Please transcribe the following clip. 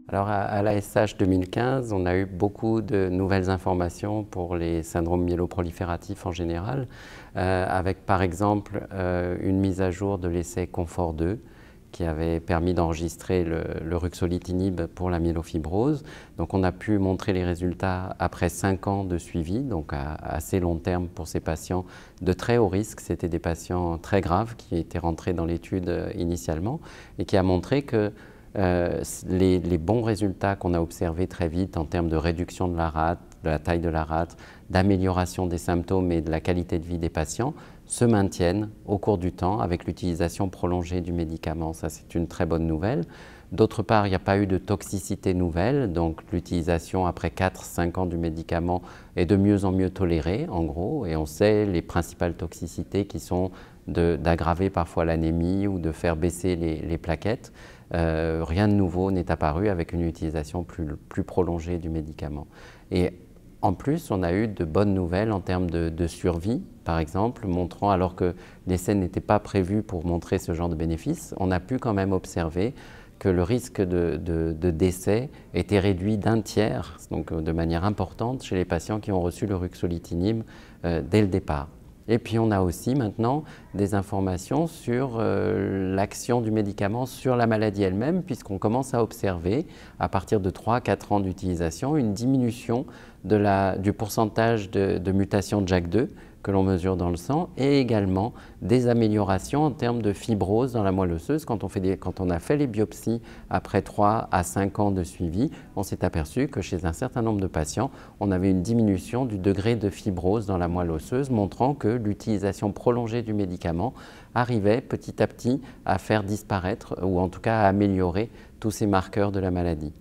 Alors à l'ASH 2015, on a eu beaucoup de nouvelles informations pour les syndromes myéloprolifératifs en général, avec par exemple une mise à jour de l'essai CONFORT 2 qui avait permis d'enregistrer le ruxolitinib pour la myélofibrose. Donc on a pu montrer les résultats après 5 ans de suivi, donc à assez long terme pour ces patients de très haut risque. C'était des patients très graves qui étaient rentrés dans l'étude initialement et qui a montré que les bons résultats qu'on a observés très vite en termes de réduction de la rate, de la taille de la rate, d'amélioration des symptômes et de la qualité de vie des patients se maintiennent au cours du temps avec l'utilisation prolongée du médicament. Ça, c'est une très bonne nouvelle. D'autre part, il n'y a pas eu de toxicité nouvelle, donc l'utilisation après 4-5 ans du médicament est de mieux en mieux tolérée, en gros, et on sait les principales toxicités qui sont d'aggraver parfois l'anémie ou de faire baisser les plaquettes. Rien de nouveau n'est apparu avec une utilisation plus prolongée du médicament. Et en plus, on a eu de bonnes nouvelles en termes de survie, par exemple, montrant, alors que l'essai n'était pas prévu pour montrer ce genre de bénéfices, on a pu quand même observer que le risque de décès était réduit d'un tiers, donc de manière importante, chez les patients qui ont reçu le ruxolitinib dès le départ. Et puis on a aussi maintenant des informations sur l'action du médicament sur la maladie elle-même, puisqu'on commence à observer, à partir de 3 à 4 ans d'utilisation, une diminution du pourcentage de mutation de JAK2 que l'on mesure dans le sang, et également des améliorations en termes de fibrose dans la moelle osseuse. Quand on a fait les biopsies après 3 à 5 ans de suivi, on s'est aperçu que chez un certain nombre de patients, on avait une diminution du degré de fibrose dans la moelle osseuse, montrant que l'utilisation prolongée du médicament arrivait petit à petit à faire disparaître, ou en tout cas à améliorer tous ces marqueurs de la maladie.